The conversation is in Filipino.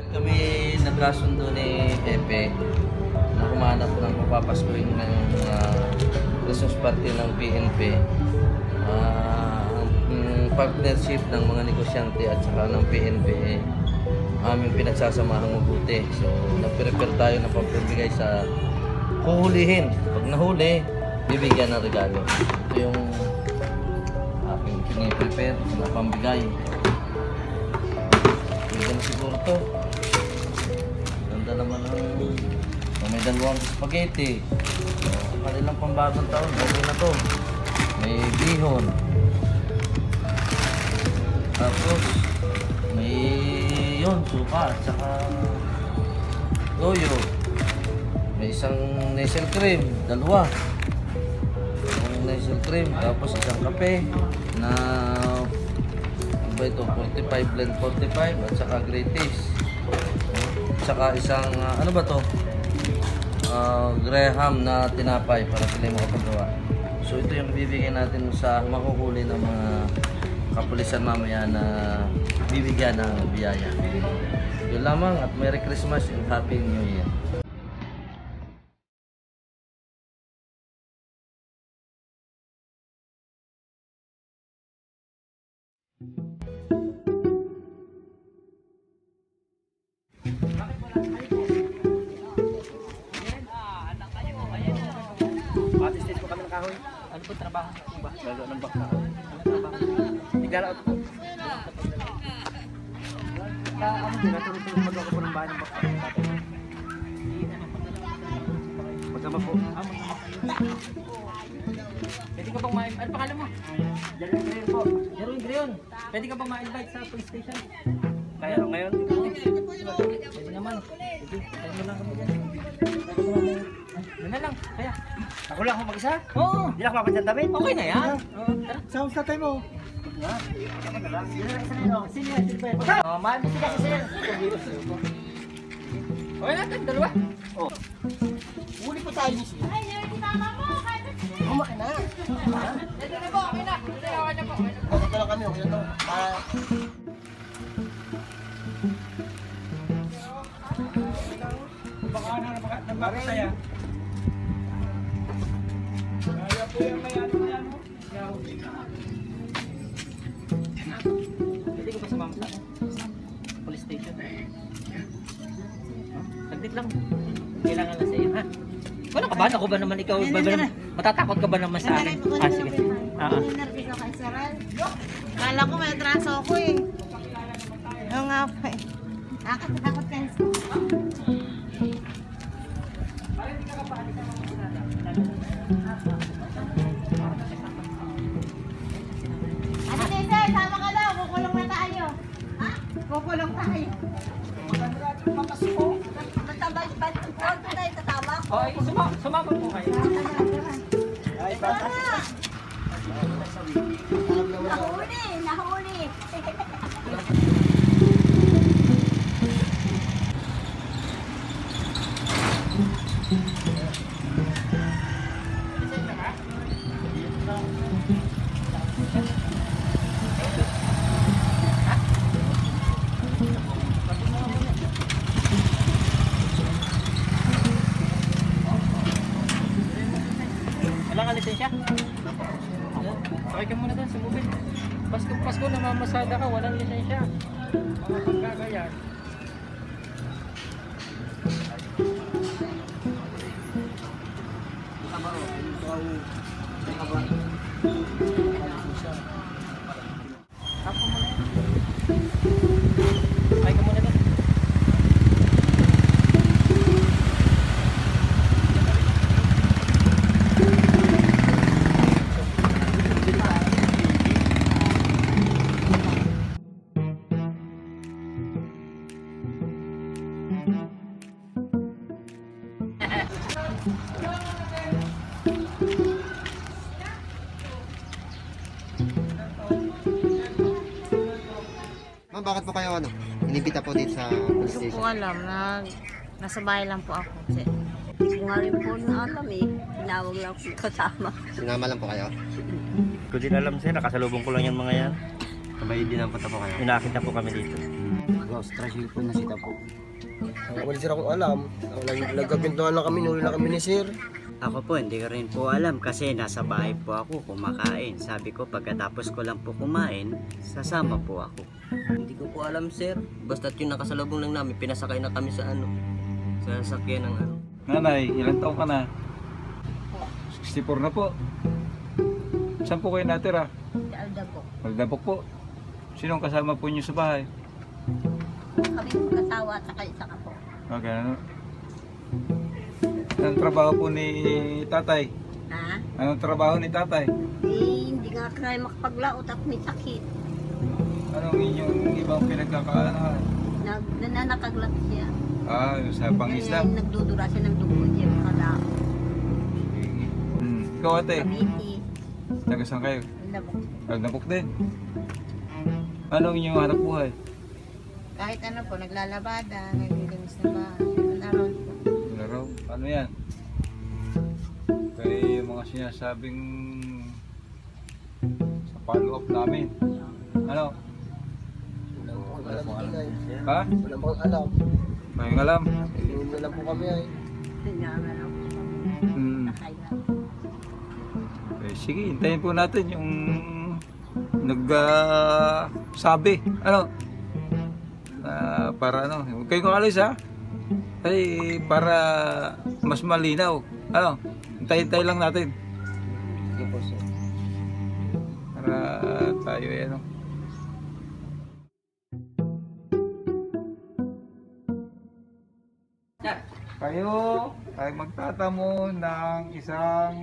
Kami nagkasundo ni Pepe na humanap ng papapaskuhin ng Christmas party ng PNP. Ang partnership ng mga negosyante at saka ng PNP aming pinagsasamahang mabuti. So nag-prepare tayo ng pagbibigay sa huhulihin. Pag nahuli, bibigyan ng regalo. Ito yung aking piniprepare na pambigay. Bigyan na siguro to. Ganda naman ang may dalawang spaghetti. Kanilang pambagong taon, okay na to. May bihon. Tapos may yun, suka at saka toyo. May isang nasal cream, dalawa. Isang nasal cream, tapos isang kape na ano ba ito, 45 blend 45 at saka gratis. At saka isang ano ba to? Graham na tinapay para sila makapagawa. So ito yung bibigyan natin sa makuhuli ng mga kapulisan mamaya na bibigyan ng biyaya. Yun lamang at Merry Christmas and Happy New Year. Stage po kami ng kahoy. Ano po trabaho niyo ba? Lalo ng bakla. Ano trabaho? Naglalaot po. Tinatulong magawa po ng bahay ng bakla. Magkama po. Magkama kayo. Pwede ka bang ano pangalan mo? Jeroen Greon po. Jeroen Greon. Pwede ka bang ma-invite sa police station? Kaya ngayon? Pwede naman. Pwede. Pwede mo lang kami dyan. Yun na lang, kaya. Ako lang ako mag-isa? Oo. Hindi lang mapadyan damit? Okay na yan. Sounds na tayo mo. Sino yan? Mahal mo siya kasi sir. Okay natin, dalawa. Huli po tayo niya. Ay, hindi tama mo. Kumaki na. Ito na po, okay na. Okay na po. Ito lang kami, okay na to. Baka na napakasaya. Kaya po yung may ano yan mo. Pwede ko ba sumama sa police station? Saglit lang. Kailangan lang sa'yo, ha? Wala ka ba? Ako ba naman ikaw? Matatakot ka ba naman sa akin? Sige. Nervous ako kay Saral. Kala ko may traso ako eh. Oo nga pa eh. Nakakatakot kayo. Ano Nese? Sama ka daw. Kukulong na tayo. Ha? Kukulong tayo. Matabay ba? Huwag ko tayo tatawa. Okay, sumama po kayo. Ay, bata. Nahuli! Nahuli! Wala ka lisensya? Sakay ka muna doon sa mobile. Pasko na mamasada ka, walang lisensya. Mga pagkagayan. Tapo mo na yan. Sakay ka muna doon. Ma'am, bakit po kayo inibita po dito sa police Hindi ko station? alam. Nasa bahay lang po ako. Kasi Hindi ko nga rin po na alam eh. Tinawag lang po kasama. Sinama lang po kayo? Ko din alam sir, nakasalubong ko lang yung mga yan. Kabay din ang punta po kayo. Inakit na po kami dito. Stress po na sita po. Wala sir akong alam. Nagkapintuhan lang kami, nuli na kami ni sir. Ako po, hindi ko rin po alam kasi nasa bahay po ako kumakain. Sabi ko pagkatapos ko lang po kumain, sasama po ako. Hindi ko po alam, sir. Basta't yung nakasalubong lang namin, pinasakay na kami sa sa sasakyan ng Nanay, ilang taon ka na? 64 na po. Saan po kayo natira? Aldabok. Magdabok po. Sinong kasama po niyo sa bahay? Kami mag-asawa at saka isa ka po. Okay, ano? Anong trabaho po ni tatay? Ha? Anong trabaho ni tatay? Hindi nga kaya makapaglaot at may sakit. Anong inyong ibang pinagkakaanahan? Nananakaglat siya. Yung sa pangisda. Kaya nagdudura siya ng dugo niya makalaot. Ikaw ate, Kamiti. taga saan kayo? Aldabok. Magdabok din. Anong inyong hanap buhay? Kahit ano po, naglalabada, naglilinis na ba, naroon po. Laro? Ano yan? Kaya yung mga sinasabing sa follow-up namin. Ano? Wala po alam din ay. Ha? Wala po alam. May alam. Inuwi na lang po kami ay. Tinyaman ako. Hmm. Kaya. Sige, hintayin po natin yung nagsabi. Ano? Para ano? Huwag kayong kakalis ha? Ay, para mas malinaw. Ano? Hintay-hintay lang natin. Sige po sir. Para tayo ano. Tayo magtatamo ng isang